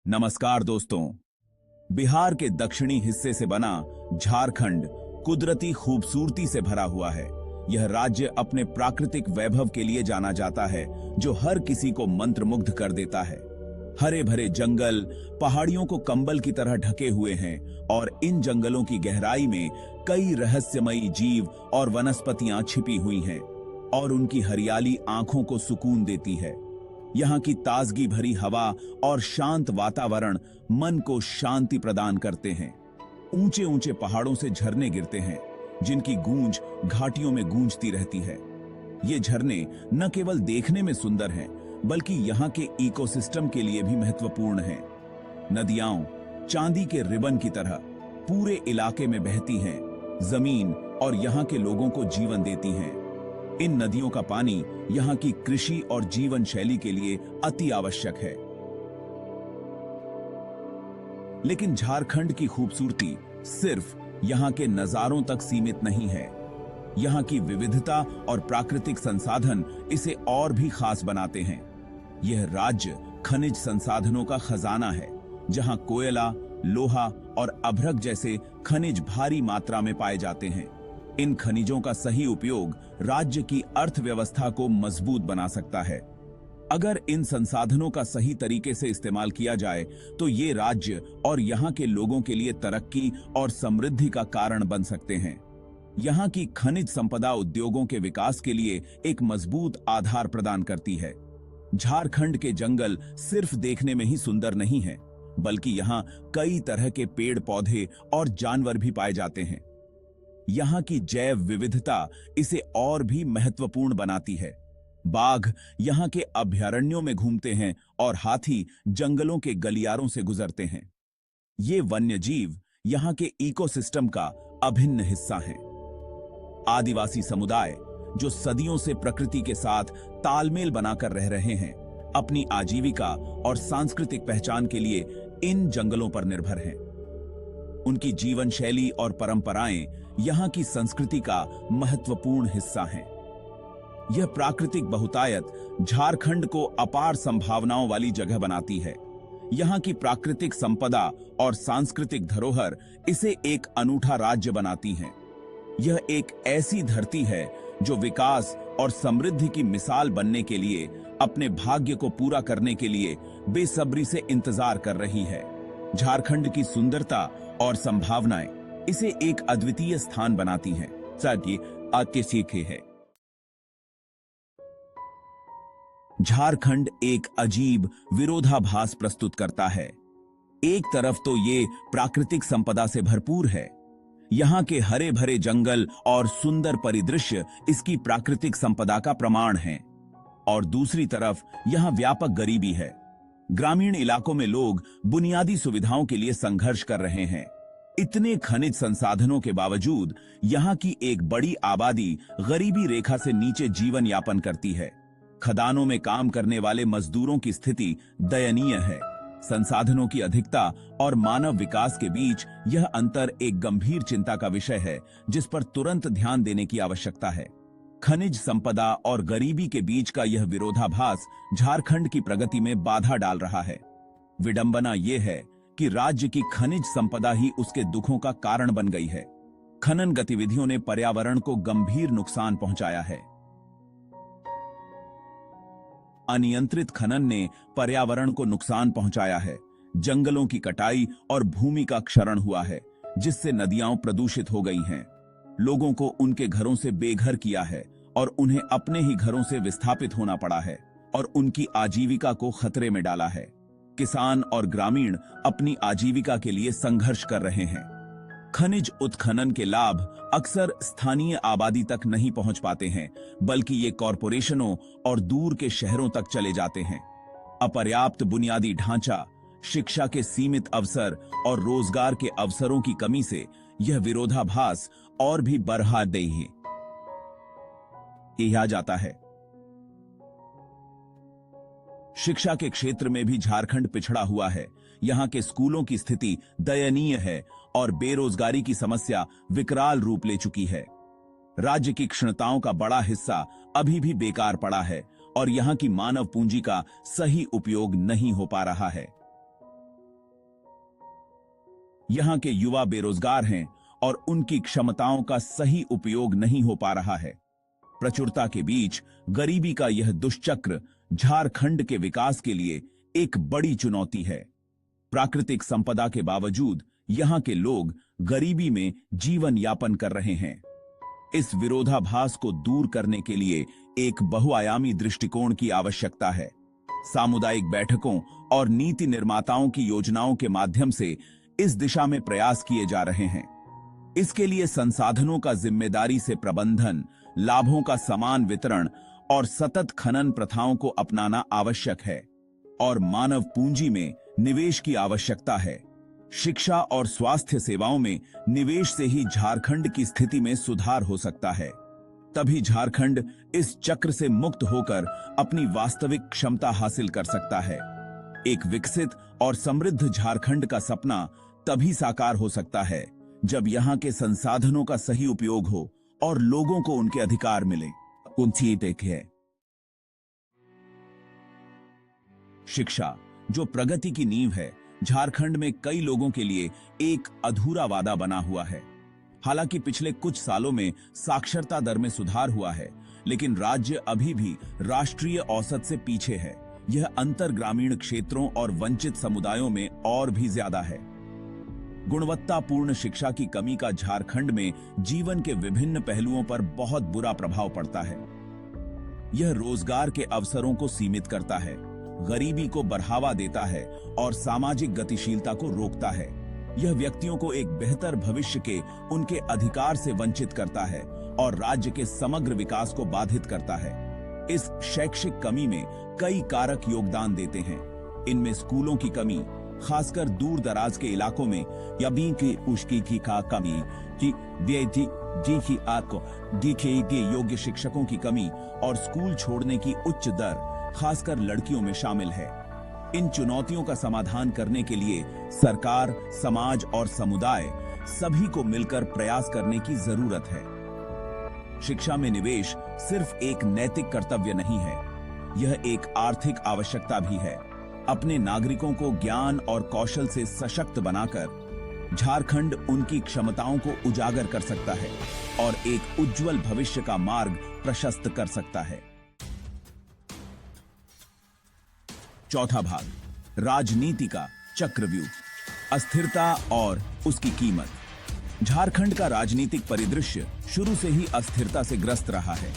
नमस्कार दोस्तों। बिहार के दक्षिणी हिस्से से बना झारखंड कुदरती खूबसूरती से भरा हुआ है। यह राज्य अपने प्राकृतिक वैभव के लिए जाना जाता है, जो हर किसी को मंत्रमुग्ध कर देता है। हरे भरे जंगल पहाड़ियों को कंबल की तरह ढके हुए हैं और इन जंगलों की गहराई में कई रहस्यमयी जीव और वनस्पतियां छिपी हुई हैं और उनकी हरियाली आंखों को सुकून देती है। यहाँ की ताजगी भरी हवा और शांत वातावरण मन को शांति प्रदान करते हैं। ऊंचे ऊंचे पहाड़ों से झरने गिरते हैं, जिनकी गूंज घाटियों में गूंजती रहती है। ये झरने न केवल देखने में सुंदर हैं, बल्कि यहाँ के इकोसिस्टम के लिए भी महत्वपूर्ण हैं। नदियां चांदी के रिबन की तरह पूरे इलाके में बहती हैं, जमीन और यहाँ के लोगों को जीवन देती हैं। इन नदियों का पानी यहाँ की कृषि और जीवन शैली के लिए अति आवश्यक है। लेकिन झारखंड की खूबसूरती सिर्फ यहाँ के नजारों तक सीमित नहीं है। यहाँ की विविधता और प्राकृतिक संसाधन इसे और भी खास बनाते हैं। यह राज्य खनिज संसाधनों का खजाना है, जहाँ कोयला, लोहा और अभ्रक जैसे खनिज भारी मात्रा में पाए जाते हैं। इन खनिजों का सही उपयोग राज्य की अर्थव्यवस्था को मजबूत बना सकता है। अगर इन संसाधनों का सही तरीके से इस्तेमाल किया जाए तो ये राज्य और यहाँ के लोगों के लिए तरक्की और समृद्धि का कारण बन सकते हैं। यहाँ की खनिज संपदा उद्योगों के विकास के लिए एक मजबूत आधार प्रदान करती है। झारखंड के जंगल सिर्फ देखने में ही सुंदर नहीं है, बल्कि यहाँ कई तरह के पेड़ पौधे और जानवर भी पाए जाते हैं। यहाँ की जैव विविधता इसे और भी महत्वपूर्ण बनाती है। बाघ यहाँ के अभयारण्यों में घूमते हैं और हाथी जंगलों के गलियारों से गुजरते हैं। ये वन्य जीव यहाँ के इकोसिस्टम का अभिन्न हिस्सा हैं। आदिवासी समुदाय जो सदियों से प्रकृति के साथ तालमेल बनाकर रह रहे हैं, अपनी आजीविका और सांस्कृतिक पहचान के लिए इन जंगलों पर निर्भर हैं। उनकी जीवन शैली और परंपराएं यहाँ की संस्कृति का महत्वपूर्ण हिस्सा हैं। यह प्राकृतिक बहुतायत झारखंड को अपार संभावनाओं वाली जगह बनाती है। यहाँ की प्राकृतिक संपदा और सांस्कृतिक धरोहर इसे एक अनूठा राज्य बनाती हैं। यह एक ऐसी धरती है जो विकास और समृद्धि की मिसाल बनने के लिए, अपने भाग्य को पूरा करने के लिए बेसब्री से इंतजार कर रही है। झारखंड की सुंदरता और संभावनाएं इसे एक अद्वितीय स्थान बनाती हैं। चलिए आगे सीखे हैं। झारखंड एक अजीब विरोधाभास प्रस्तुत करता है। एक तरफ तो ये प्राकृतिक संपदा से भरपूर है। यहाँ के हरे भरे जंगल और सुंदर परिदृश्य इसकी प्राकृतिक संपदा का प्रमाण हैं, और दूसरी तरफ यहाँ व्यापक गरीबी है। ग्रामीण इलाकों में लोग बुनियादी सुविधाओं के लिए संघर्ष कर रहे हैं। इतने खनिज संसाधनों के बावजूद यहाँ की एक बड़ी आबादी गरीबी रेखा से नीचे जीवन यापन करती है। खदानों में काम करने वाले मजदूरों की स्थिति दयनीय है। संसाधनों की अधिकता और मानव विकास के बीच यह अंतर एक गंभीर चिंता का विषय है, जिस पर तुरंत ध्यान देने की आवश्यकता है। खनिज संपदा और गरीबी के बीच का यह विरोधाभास झारखंड की प्रगति में बाधा डाल रहा है। विडंबना यह है कि राज्य की खनिज संपदा ही उसके दुखों का कारण बन गई है। खनन गतिविधियों ने पर्यावरण को गंभीर नुकसान पहुंचाया है। अनियंत्रित खनन ने पर्यावरण को नुकसान पहुंचाया है। जंगलों की कटाई और भूमि का क्षरण हुआ है, जिससे नदियां प्रदूषित हो गई हैं। लोगों को उनके घरों से बेघर किया है और उन्हें अपने ही घरों से विस्थापित होना पड़ा है और उनकी आजीविका को खतरे में डाला है। किसान और ग्रामीण अपनी आजीविका के लिए संघर्ष कर रहे हैं। खनिज उत्खनन के लाभ अक्सर स्थानीय आबादी तक नहीं पहुंच पाते हैं, बल्कि ये कॉरपोरेशनों और दूर के शहरों तक चले जाते हैं। अपर्याप्त बुनियादी ढांचा, शिक्षा के सीमित अवसर और रोजगार के अवसरों की कमी से यह विरोधाभास और भी बढ़ा जाता है। शिक्षा के क्षेत्र में भी झारखंड पिछड़ा हुआ है। यहाँ के स्कूलों की स्थिति दयनीय है और बेरोजगारी की समस्या विकराल रूप ले चुकी है। राज्य की क्षमताओं का बड़ा हिस्सा अभी भी बेकार पड़ा है और यहाँ की मानव पूंजी का सही उपयोग नहीं हो पा रहा है। यहाँ के युवा बेरोजगार हैं और उनकी क्षमताओं का सही उपयोग नहीं हो पा रहा है। प्रचुरता के बीच गरीबी का यह दुष्चक्र झारखंड के विकास के लिए एक बड़ी चुनौती है। प्राकृतिक संपदा के बावजूद यहाँ के लोग गरीबी में जीवन यापन कर रहे हैं। इस विरोधाभास को दूर करने के लिए एक बहुआयामी दृष्टिकोण की आवश्यकता है। सामुदायिक बैठकों और नीति निर्माताओं की योजनाओं के माध्यम से इस दिशा में प्रयास किए जा रहे हैं। इसके लिए संसाधनों का जिम्मेदारी से प्रबंधन, लाभों का समान वितरण और सतत खनन प्रथाओं को अपनाना आवश्यक है और मानव पूंजी में निवेश की आवश्यकता है। शिक्षा और स्वास्थ्य सेवाओं में निवेश से ही झारखंड की स्थिति में सुधार हो सकता है। तभी झारखंड इस चक्र से मुक्त होकर अपनी वास्तविक क्षमता हासिल कर सकता है। एक विकसित और समृद्ध झारखंड का सपना तभी साकार हो सकता है जब यहाँ के संसाधनों का सही उपयोग हो और लोगों को उनके अधिकार मिले। शिक्षा, जो प्रगति की नींव है, झारखंड में कई लोगों के लिए एक अधूरा वादा बना हुआ है। हालांकि पिछले कुछ सालों में साक्षरता दर में सुधार हुआ है, लेकिन राज्य अभी भी राष्ट्रीय औसत से पीछे है। यह अंतर ग्रामीण क्षेत्रों और वंचित समुदायों में और भी ज्यादा है। गुणवत्तापूर्ण शिक्षा की कमी का झारखंड में जीवन के विभिन्न पहलुओं पर बहुत बुरा प्रभाव पड़ता है। यह रोजगार के अवसरों को सीमित करता है, गरीबी को बढ़ावा देता है और सामाजिक गतिशीलता को रोकता है। यह व्यक्तियों को एक बेहतर भविष्य के उनके अधिकार से वंचित करता है और राज्य के समग्र विकास को बाधित करता है। इस शैक्षिक कमी में कई कारक योगदान देते हैं। इनमें स्कूलों की कमी, खासकर दूर दराज के इलाकों में, या बी की उसकी की का कमी, जी की आपको दिखे के योग्य शिक्षकों की कमी और स्कूल छोड़ने की उच्च दर, खासकर लड़कियों में शामिल है। इन चुनौतियों का समाधान करने के लिए सरकार, समाज और समुदाय सभी को मिलकर प्रयास करने की जरूरत है। शिक्षा में निवेश सिर्फ एक नैतिक कर्तव्य नहीं है, यह एक आर्थिक आवश्यकता भी है। अपने नागरिकों को ज्ञान और कौशल से सशक्त बनाकर झारखंड उनकी क्षमताओं को उजागर कर सकता है और एक उज्जवल भविष्य का मार्ग प्रशस्त कर सकता है। चौथा भाग, राजनीति का चक्रव्यूह, अस्थिरता और उसकी कीमत। झारखंड का राजनीतिक परिदृश्य शुरू से ही अस्थिरता से ग्रस्त रहा है।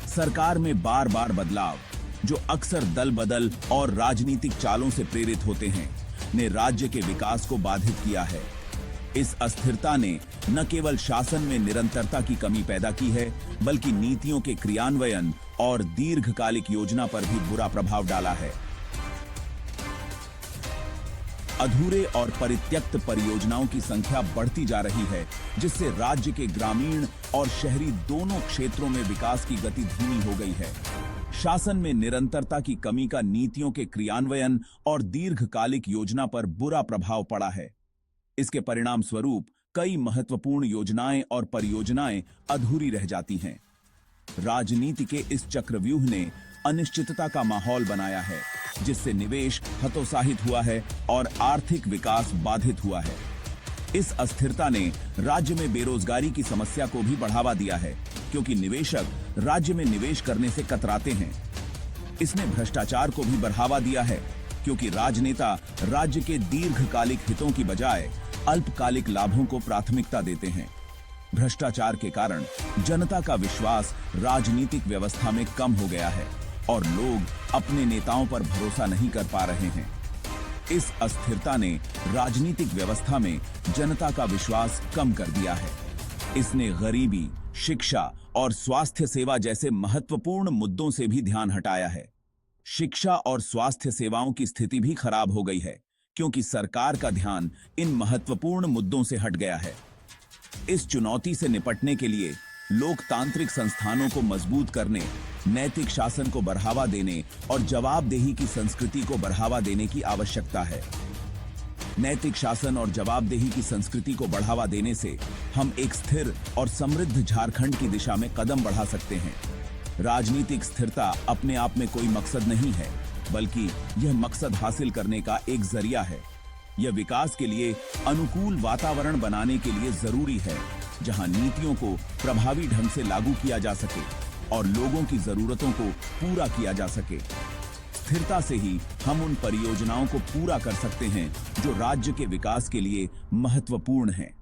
सरकार में बार बार बदलाव, जो अक्सर दल बदल और राजनीतिक चालों से प्रेरित होते हैं, ने राज्य के विकास को बाधित किया है। इस अस्थिरता ने न केवल शासन में निरंतरता की कमी पैदा की है, बल्कि नीतियों के क्रियान्वयन और दीर्घकालिक योजना पर भी बुरा प्रभाव डाला है। अधूरे और परित्यक्त परियोजनाओं की संख्या बढ़ती जा रही है, जिससे राज्य के ग्रामीण और शहरी दोनों क्षेत्रों में विकास की गति धीमी हो गई है। शासन में निरंतरता की कमी का नीतियों के क्रियान्वयन और दीर्घकालिक योजना पर बुरा प्रभाव पड़ा है। इसके परिणाम स्वरूप कई महत्वपूर्ण योजनाएं और परियोजनाएं अधूरी रह जाती हैं। राजनीति के इस चक्रव्यूह ने अनिश्चितता का माहौल बनाया है, जिससे निवेश हतोत्साहित हुआ है और आर्थिक विकास बाधित हुआ है। इस अस्थिरता ने राज्य में बेरोजगारी की समस्या को भी बढ़ावा दिया है, क्योंकि निवेशक राज्य में निवेश करने से कतराते हैं। इसने भ्रष्टाचार को भी बढ़ावा दिया है, क्योंकि राजनेता राज्य के दीर्घकालिक हितों की बजाय अल्पकालिक लाभों को प्राथमिकता देते हैं। भ्रष्टाचार के कारण जनता का विश्वास राजनीतिक व्यवस्था में कम हो गया है और लोग अपने नेताओं पर भरोसा नहीं कर पा रहे हैं। इस अस्थिरता ने राजनीतिक व्यवस्था में जनता का विश्वास कम कर दिया है। इसने गरीबी, शिक्षा और स्वास्थ्य सेवा जैसे महत्वपूर्ण मुद्दों से भी ध्यान हटाया है। शिक्षा और स्वास्थ्य सेवाओं की स्थिति भी खराब हो गई है, क्योंकि सरकार का ध्यान इन महत्वपूर्ण मुद्दों से हट गया है। इस चुनौती से निपटने के लिए लोकतांत्रिक संस्थानों को मजबूत करने, नैतिक शासन को बढ़ावा देने और जवाबदेही की संस्कृति को बढ़ावा देने की आवश्यकता है। नैतिक शासन और जवाबदेही की संस्कृति को बढ़ावा देने से हम एक स्थिर और समृद्ध झारखंड की दिशा में कदम बढ़ा सकते हैं। राजनीतिक स्थिरता अपने आप में कोई मकसद नहीं है, बल्कि यह मकसद हासिल करने का एक जरिया है। यह विकास के लिए अनुकूल वातावरण बनाने के लिए जरूरी है, जहां नीतियों को प्रभावी ढंग से लागू किया जा सके और लोगों की जरूरतों को पूरा किया जा सके। स्थिरता से ही हम उन परियोजनाओं को पूरा कर सकते हैं जो राज्य के विकास के लिए महत्वपूर्ण हैं।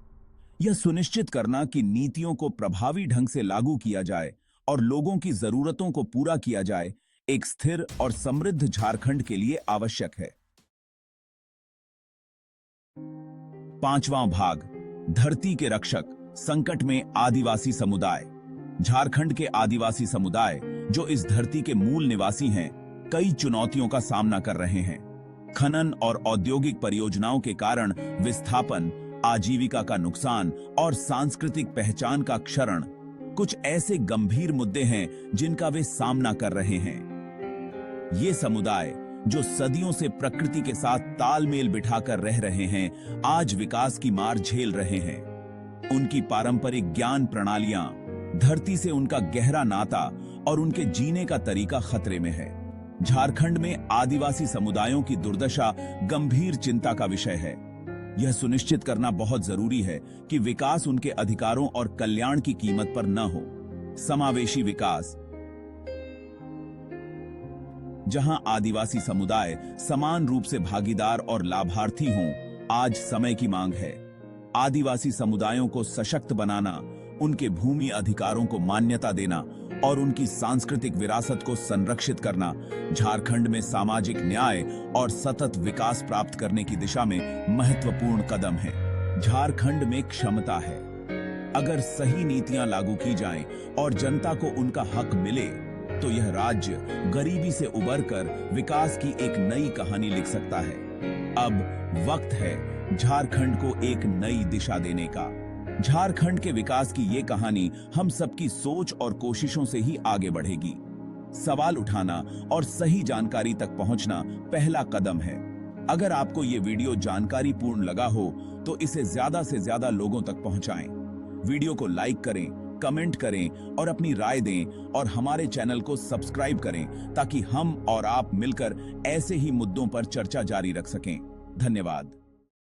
यह सुनिश्चित करना कि नीतियों को प्रभावी ढंग से लागू किया जाए और लोगों की जरूरतों को पूरा किया जाए, एक स्थिर और समृद्ध झारखंड के लिए आवश्यक है। 5वां भाग, धरती के रक्षक, संकट में आदिवासी समुदाय। झारखंड के आदिवासी समुदाय, जो इस धरती के मूल निवासी हैं, कई चुनौतियों का सामना कर रहे हैं। खनन और औद्योगिक परियोजनाओं के कारण विस्थापन, आजीविका का नुकसान और सांस्कृतिक पहचान का क्षरण कुछ ऐसे गंभीर मुद्दे हैं जिनका वे सामना कर रहे हैं। ये समुदाय, जो सदियों से प्रकृति के साथ तालमेल बिठाकर रह रहे हैं, आज विकास की मार झेल रहे हैं। उनकी पारंपरिक ज्ञान प्रणालियां, धरती से उनका गहरा नाता और उनके जीने का तरीका खतरे में है। झारखंड में आदिवासी समुदायों की दुर्दशा गंभीर चिंता का विषय है। यह सुनिश्चित करना बहुत जरूरी है कि विकास उनके अधिकारों और कल्याण की कीमत पर न हो। समावेशी विकास, जहां आदिवासी समुदाय समान रूप से भागीदार और लाभार्थी हों, आज समय की मांग है। आदिवासी समुदायों को सशक्त बनाना, उनके भूमि अधिकारों को मान्यता देना और उनकी सांस्कृतिक विरासत को संरक्षित करना झारखंड में सामाजिक न्याय और सतत विकास प्राप्त करने की दिशा में महत्वपूर्ण कदम है। झारखंड में क्षमता है। अगर सही नीतियां लागू की जाएं और जनता को उनका हक मिले, तो यह राज्य गरीबी से उबरकर विकास की एक नई कहानी लिख सकता है। अब वक्त है झारखंड को एक नई दिशा देने का। झारखंड के विकास की ये कहानी हम सबकी सोच और कोशिशों से ही आगे बढ़ेगी। सवाल उठाना और सही जानकारी तक पहुंचना पहला कदम है। अगर आपको ये वीडियो जानकारीपूर्ण लगा हो तो इसे ज्यादा से ज्यादा लोगों तक पहुंचाएं। वीडियो को लाइक करें, कमेंट करें और अपनी राय दें और हमारे चैनल को सब्सक्राइब करें ताकि हम और आप मिलकर ऐसे ही मुद्दों पर चर्चा जारी रख सकें। धन्यवाद।